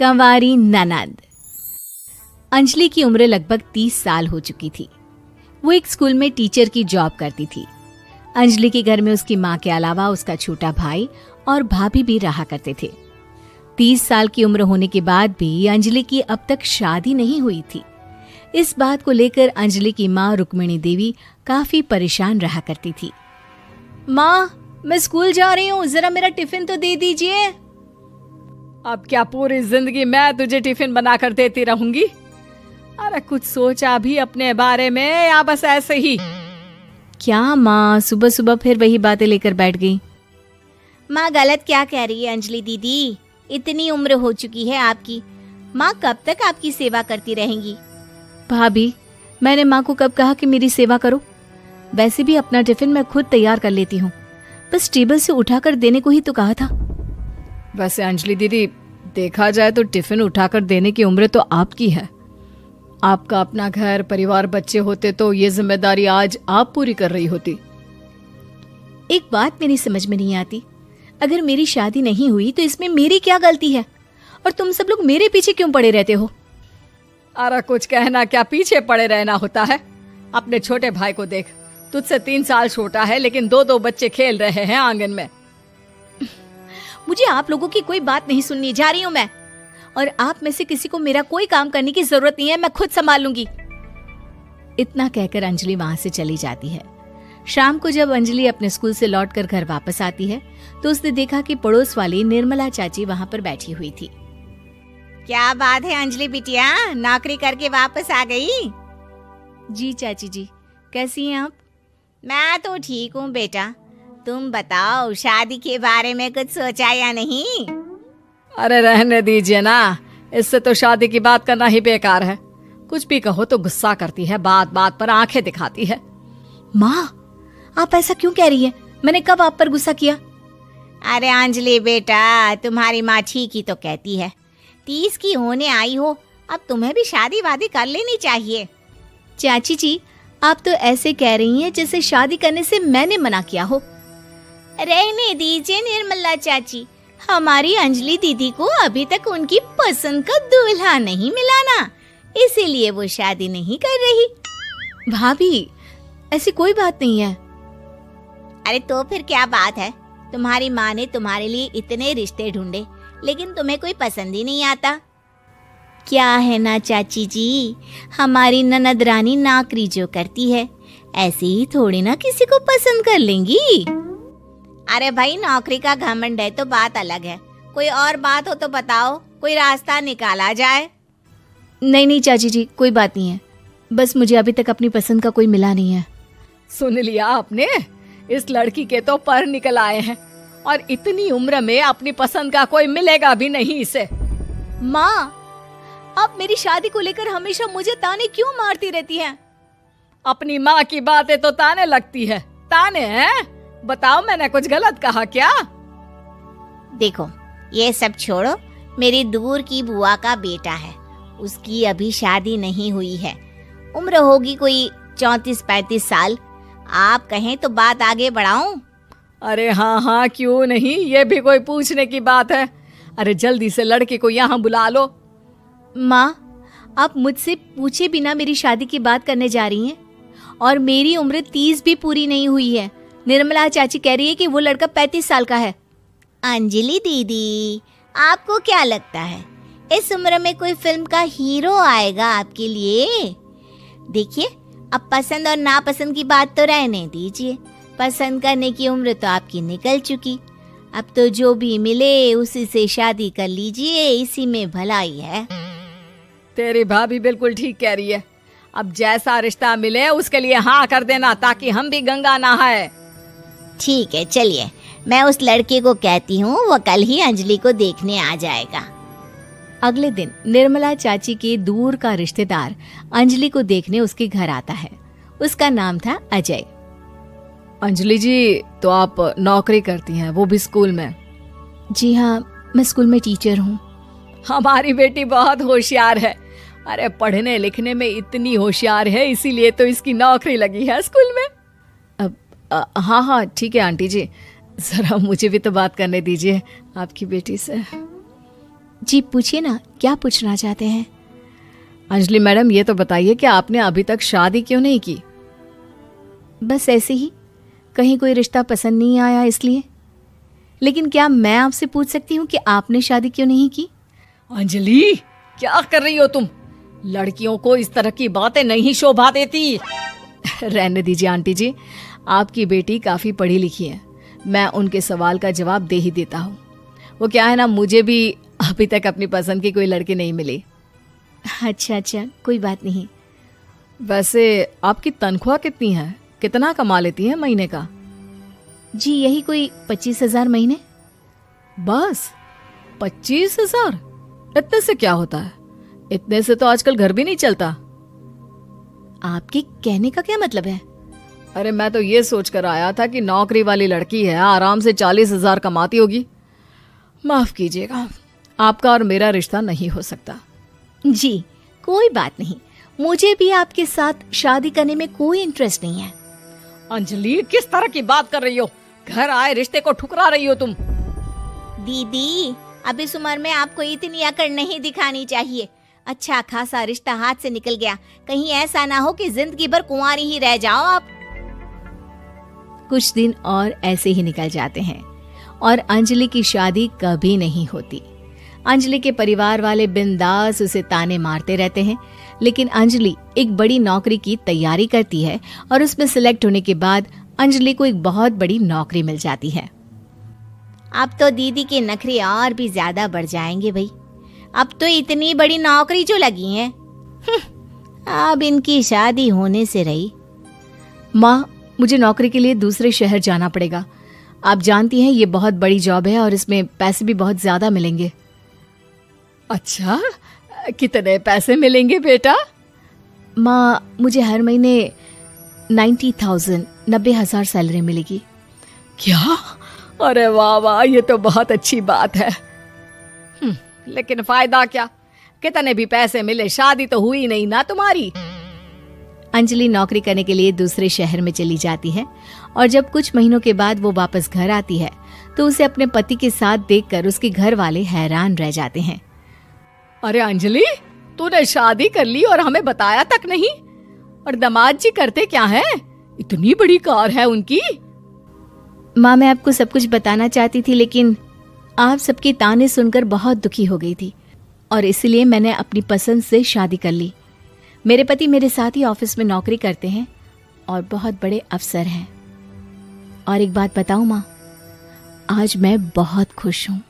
कंवारी ननद। अंजलि की उम्र लगभग 30 साल हो चुकी थी। वो एक स्कूल में टीचर की जॉब करती थी। अंजलि के घर में उसकी माँ के अलावा उसका छोटा भाई और भाभी भी रहा करते थे। 30 साल की उम्र होने के बाद भी अंजलि की अब तक शादी नहीं हुई थी। इस बात को लेकर अंजलि की माँ रुक्मिणी देवी काफी परेशान रहा करती थी। माँ, मैं स्कूल जा रही हूँ, जरा मेरा टिफिन तो दे दीजिए। अब क्या पूरी जिंदगी मैं तुझे टिफिन बनाकर देती रहूंगी? अरे कुछ सोचा भी अपने बारे में या बस ऐसे ही? क्या माँ, सुबह सुबह फिर वही बातें लेकर बैठ गई। माँ गलत क्या कह रही है अंजलि दीदी, इतनी उम्र हो चुकी है आपकी, माँ कब तक आपकी सेवा करती रहेंगी? भाभी, मैंने माँ को कब कहा कि मेरी सेवा करो? वैसे भी अपना टिफिन मैं खुद तैयार कर लेती हूँ, बस टेबल से उठाकर देने को ही तो कहा था। वैसे अंजलि दीदी, देखा जाए तो टिफिन उठाकर देने की उम्र तो आपकी है। आपका अपना घर परिवार बच्चे होते तो ये जिम्मेदारी आज आप पूरी कर रही होती। एक बात मेरी समझ में नहीं आती, अगर मेरी शादी नहीं हुई तो इसमें मेरी क्या गलती है और तुम सब लोग मेरे पीछे क्यों पड़े रहते हो? अरे कुछ कहना क्या पीछे पड़े रहना होता है? अपने छोटे भाई को देख, तुझसे 3 साल छोटा है लेकिन 2 बच्चे खेल रहे हैं आंगन में। मुझे आप लोगों की कोई बात नहीं सुननी, जा रही हूँ मैं। और आप में से किसी को मेरा कोई काम करने की जरूरत नहीं है, मैं खुद संभाल लूंगी। इतना कहकर अंजलि वहां से चली जाती है। शाम को जब अंजलि अपने स्कूल से लौटकर घर वापस आती है तो उसने देखा कि पड़ोस वाली निर्मला चाची वहां पर बैठी हुई थी। क्या बात है अंजलि बिटिया, नौकरी करके वापस आ गई? जी चाची जी, कैसी हैं आप? मैं तो ठीक हूँ बेटा, तुम बताओ शादी के बारे में कुछ सोचा या नहीं? अरे रहने दीजिए ना, इससे तो शादी की बात करना ही बेकार है। कुछ भी कहो तो गुस्सा करती है, बात बात पर आंखें दिखाती है। माँ, आप ऐसा क्यों कह रही है? मैंने कब आप पर गुस्सा किया? अरे अंजलि बेटा, तुम्हारी माँ ठीक ही तो कहती है। 30 की होने आई हो, अब तुम्हें भी शादी वादी कर लेनी चाहिए। चाची जी, आप तो ऐसे कह रही हैं जैसे शादी करने से मैंने मना किया हो। रहने दीजिए निर्मला चाची, हमारी अंजलि दीदी को अभी तक उनकी पसंद का दूल्हा नहीं मिला ना, इसीलिए वो शादी नहीं कर रही। भाभी, ऐसी कोई बात नहीं है। अरे तो फिर क्या बात है? तुम्हारी माँ ने तुम्हारे लिए इतने रिश्ते ढूंढे लेकिन तुम्हें कोई पसंद ही नहीं आता। क्या है ना चाची जी, हमारी ननद रानी नौकरी जो करती है ऐसे ही थोड़ी ना किसी को पसंद कर लेंगी। अरे भाई, नौकरी का घमंड है तो बात अलग है, कोई और बात हो तो बताओ, कोई रास्ता निकाला जाए। नहीं नहीं चाची जी, कोई बात नहीं है, बस मुझे अभी तक अपनी पसंद का कोई मिला नहीं है। सुन लिया आपने, इस लड़की के तो पर निकल आए हैं और इतनी उम्र में अपनी पसंद का कोई मिलेगा भी नहीं इसे। माँ, आप मेरी शादी को लेकर हमेशा मुझे ताने क्यों मारती रहती हैं? अपनी माँ की बातें तो ताने लगती है। ताने हैं? बताओ, मैंने कुछ गलत कहा क्या? देखो, ये सब छोड़ो, मेरी दूर की बुआ का बेटा है, उसकी अभी शादी नहीं हुई है, उम्र होगी कोई 34-35 साल। आप कहें तो बात आगे बढ़ाऊं? अरे हाँ हाँ, क्यों नहीं, ये भी कोई पूछने की बात है। अरे जल्दी से लड़के को यहाँ बुला लो। माँ, आप मुझसे पूछे बिना मेरी शादी की बात करने जा रही हैं और मेरी उम्र 30 भी पूरी नहीं हुई है। निर्मला चाची कह रही है कि वो लड़का 35 साल का है। अंजलि दीदी, आपको क्या लगता है इस उम्र में कोई फिल्म का हीरो आएगा आपके लिए? देखिए, अब पसंद और नापसंद की बात तो रहने दीजिए, पसंद करने की उम्र तो आपकी निकल चुकी। अब तो जो भी मिले उसी से शादी कर लीजिए, इसी में भलाई है। तेरी भाभी बिल्कुल ठीक कह रही है। अब जैसा रिश्ता मिले उसके लिए हाँ कर देना, ताकि हम भी गंगा नहाए। ठीक है, चलिए मैं उस लड़के को कहती हूँ, वो कल ही अंजलि को देखने आ जाएगा। अगले दिन निर्मला चाची के दूर का रिश्तेदार अंजलि को देखने उसके घर आता है। उसका नाम था अजय। अंजलि जी, तो आप नौकरी करती हैं, वो भी स्कूल में? जी हाँ, मैं स्कूल में टीचर हूँ। हमारी बेटी बहुत होशियार है। अरे पढ़ने लिखने में इतनी होशियार है, इसीलिए तो इसकी नौकरी लगी है स्कूल में। हाँ हाँ ठीक है आंटी जी, जरा मुझे भी तो बात करने दीजिए आपकी बेटी से। जी पूछिए ना, क्या पूछना चाहते हैं? अंजलि मैडम, ये तो बताइए कि आपने अभी तक शादी क्यों नहीं की? बस ऐसे ही, कहीं कोई रिश्ता पसंद नहीं आया इसलिए। लेकिन क्या मैं आपसे पूछ सकती हूँ कि आपने शादी क्यों नहीं की? अंजलि, क्या कर रही हो तुम? लड़कियों को इस तरह की बातें नहीं शोभा देती। रहने दीजिए आंटी जी, आपकी बेटी काफ़ी पढ़ी लिखी है, मैं उनके सवाल का जवाब दे ही देता हूँ। वो क्या है ना, मुझे भी अभी तक अपनी पसंद की कोई लड़की नहीं मिली। अच्छा अच्छा, कोई बात नहीं। वैसे आपकी तनख्वाह कितनी है? कितना कमा लेती हैं महीने का? जी यही कोई 25,000 महीने। बस 25,000? इतने से क्या होता है? इतने से तो आजकल घर भी नहीं चलता। आपके कहने का क्या मतलब है? अरे मैं तो ये सोच कर आया था कि नौकरी वाली लड़की है, आराम से 40,000 कमाती होगी। माफ कीजिएगा, आपका और मेरा रिश्ता नहीं हो सकता। जी कोई बात नहीं, मुझे भी आपके साथ शादी करने में कोई इंटरेस्ट नहीं है। अंजलि, किस तरह की बात कर रही हो? घर आए रिश्ते को ठुकरा रही हो तुम। दीदी, अब इस उम्र में आपको इतनी अकड़ नहीं दिखानी चाहिए। अच्छा खासा रिश्ता हाथ से निकल गया, कहीं ऐसा ना हो कि जिंदगी भर कुंवारी ही रह जाओ आप। कुछ दिन और ऐसे ही निकल जाते हैं और अंजलि की शादी कभी नहीं होती। अंजलि के परिवार वाले बिंदास उसे ताने मारते रहते हैं, लेकिन अंजलि एक बड़ी नौकरी की तैयारी करती है और उसमें सिलेक्ट होने के बाद अंजलि को एक बहुत बड़ी नौकरी मिल जाती है। अब तो दीदी के नखरे और भी ज्यादा बढ़ जाएंगे भाई, अब तो इतनी बड़ी नौकरी जो लगी है, अब इनकी शादी होने से रही। माँ, मुझे नौकरी के लिए दूसरे शहर जाना पड़ेगा। आप जानती हैं ये बहुत बड़ी जॉब है और इसमें पैसे भी बहुत ज्यादा मिलेंगे। अच्छा, कितने पैसे मिलेंगे बेटा? माँ, मुझे हर महीने 90,000 सैलरी मिलेगी। क्या? अरे वाह वाह, ये तो बहुत अच्छी बात है। लेकिन फायदा क्या? कितने भी पैसे मिले, शादी तो हुई नहीं ना तुम्हारी। अंजलि नौकरी करने के लिए दूसरे शहर में चली जाती है और जब कुछ महीनों के बाद वो वापस घर आती है तो उसे अपने पति के साथ देखकर उसके घर वाले हैरान रह जाते हैं। अरे अंजलि, तूने शादी कर ली और हमें बताया तक नहीं। और दामाद जी करते क्या हैं? इतनी बड़ी कार है उनकी। माँ, मैं आपको सब कुछ बताना चाहती थी, लेकिन आप सबके ताने सुनकर बहुत दुखी हो गई थी और इसलिए मैंने अपनी पसंद से शादी कर ली। मेरे पति मेरे साथ ही ऑफिस में नौकरी करते हैं और बहुत बड़े अफसर हैं। और एक बात बताऊं माँ, आज मैं बहुत खुश हूँ।